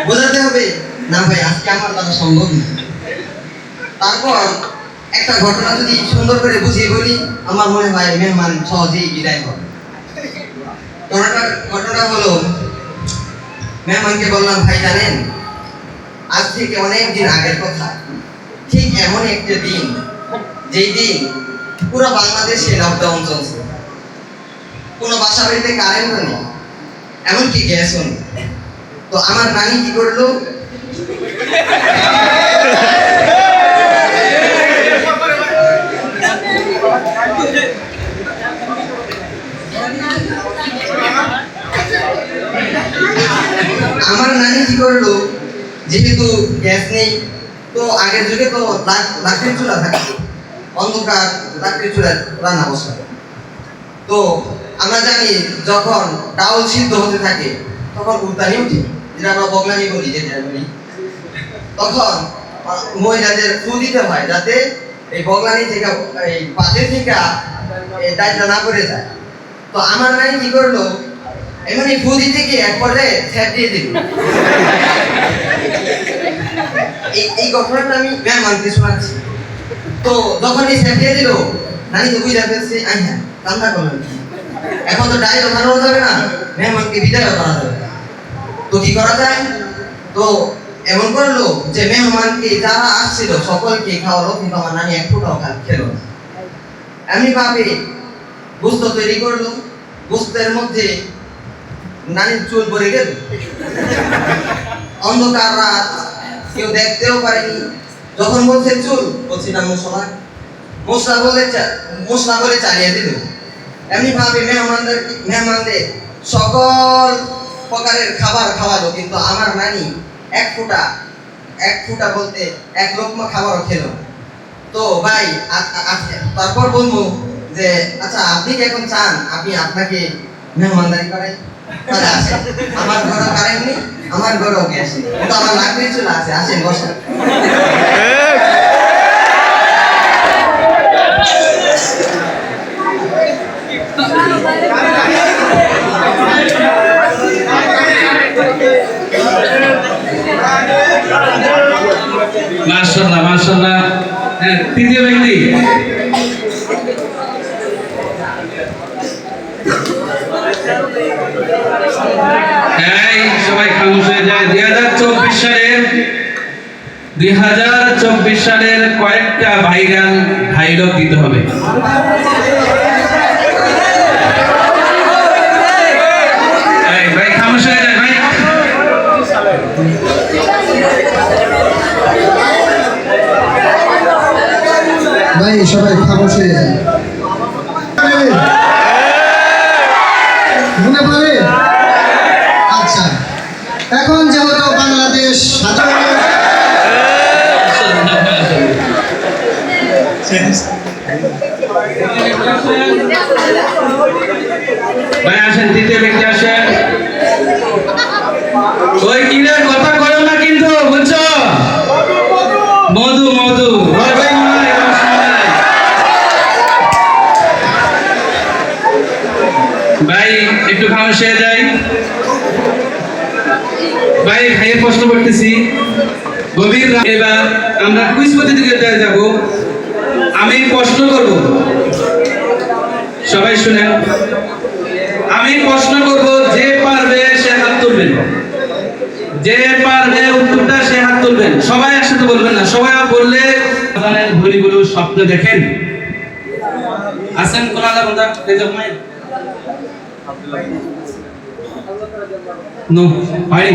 বোঝাতে হবে না ভাই আজকে আমার দ্বারা সম্ভব না। তারপর একটা ঘটনা যদি সুন্দর করে বুঝিয়ে বলি, আমার মনে হয় মেহমান সহজেই বিদায় হবে। ঘটনা হলো, মেহমানকে বললাম, ভাই জানেন, আজ থেকে অনেক দিন আগের কথা, ঠিক এমন একটা দিন, যেই দিন পুরো বাংলাদেশে লকডাউন চলছে, কোনো বাসা বাড়িতে কারেন্টও নেই, এমনকি গ্যাসও নেই। তো আমার নানি কি করলো, যেহেতু গ্যাস নেই, তো আগের যুগে তো লাকড়ির চুলা থাকে, অন্ধকার লাকড়ির চুলায় রান্না বসে। তো আমরা জানি যখন ডাউল সিদ্ধ হতে থাকে তখন উত্তানি উঠে, যেটা আমরা বগলানি বলি, তখন মহিলাদের ফু দিতে হয় যাতে এই বগলানি থেকে, এই পাতে থেকে ডাইলটা না পড়ে যায়। তো আমার নাই কি করলো, এমনি ফু দিতে গিয়ে এক পর্যায়ে ছ্যাপ দিয়ে দিল। এই ঘটনাটা আমি মেহমানকে শোনাচ্ছি। তো যখন এই ছ্যাপ দিয়ে দিল, নানি তো বুঝে ফেলছে, হ্যাঁ কান্না করলেন, এখন তো ডাইল ওখানেও যাবে না, মেহমানকে বিদায় করা যাবে। তো কি করা যায়, তো এমন করলো যে মেহমানকে যারা আসছিল সকলকে খাওয়ালো, কিন্তু আমার নানি এক ফোঁটাও খেলো না। এমনি ভাবে গোস্ত তৈরি করলো, গোস্তের মধ্যে নানির চুল পড়ে গেল। অন্ধকার রাত, কেউ দেখতেও পারেনি। যখন বলছে চুল, বলছি না মশলা বলে চালিয়ে দিল। এমনি ভাবে মেহমানদের সকল প্রকারের খাবার খাওয়ালো, কিন্তু আমার নানি এক ফুটা বলতে এক লোকমা খাবারও খেলো। তো ভাই তারপর বলবো যে আচ্ছা, আপনি কি এখন চান আপনি আপনাকে মেহমানদারি করেন? তাহলে আসেন, আমার ঘরে কারেন্ট নেই, আমার ঘরেও গ্যাস নেই, কিন্তু আমার লাকড়ির চুলা আছে, আসেন বসেন। মাশাআল্লাহ মাশাআল্লাহ। তৃতীয় ব্যক্তি, সবাই খামোশ হয়ে যায়। 2024 সালের কয়েকটা ভাইরাল ডায়লগ দিতে হবে। ভাই খামোশ হয়ে যায় ভাই। ভাই সবাই খামোশ হয়ে যায়। মনে পড়ে? আচ্ছা, এখন যেহেতু বাংলাদেশ ভাই আসেন, তৃতীয় ব্যক্তি আসেন। ওই কিনের কথা কয়ো না কিন্তু, বুঝছো? মধু মধু ভাই একটু খামোশ হয়ে যাই। ভাই ভাইয়ের প্রশ্ন করতেছি, গভীর রাত। এবার আমরা কুইজ প্রতিযোগিতায় যাব। আমি প্রশ্ন করব, সবাই শুনেন। আমি প্রশ্ন করব, যে পারবে সে হাত তুলবেন, যে পারবে উত্তরটা সে হাত তুলবেন। সবাই একসাথে বলবেন না, সবাই বললে ঘড়িগুলো স্বপ্ন দেখেন। আসেন কোন আলাদা বন্ধা রেজমাই নো ভাই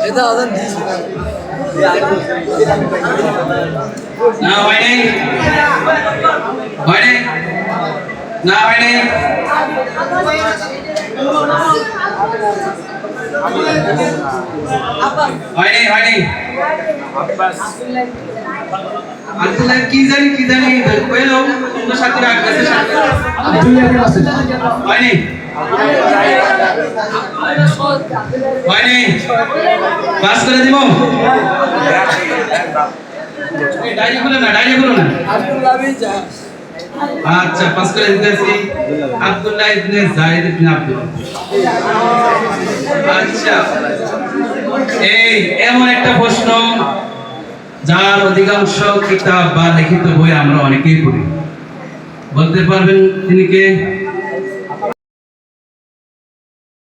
এটা আদান না ভাই নাই, ভাই নাই, না ভাই নাই, ভাই নাই, ভাই নাই। আব্দুল্লাহ কি জানি কইলো তোর সাথে রাখ গেছে। আব্দুল্লাহ কে আছে? ভাই নাই, ভাই নাই, পাস করে দিব। ডাইরি খুলো না, আব্দুল্লাহ বিজা আচ্ছা পাস করে দিতেছি আব্দুল্লাহ ইবনে যায়েদ ইবনে আব্দুল্লাহ। আচ্ছা এই এমন একটা প্রশ্ন যার অধিকাংশ কিতাব বা লিখিত বই আমরা অনেকেই পড়ি, বলতে পারবেন তিনি কে?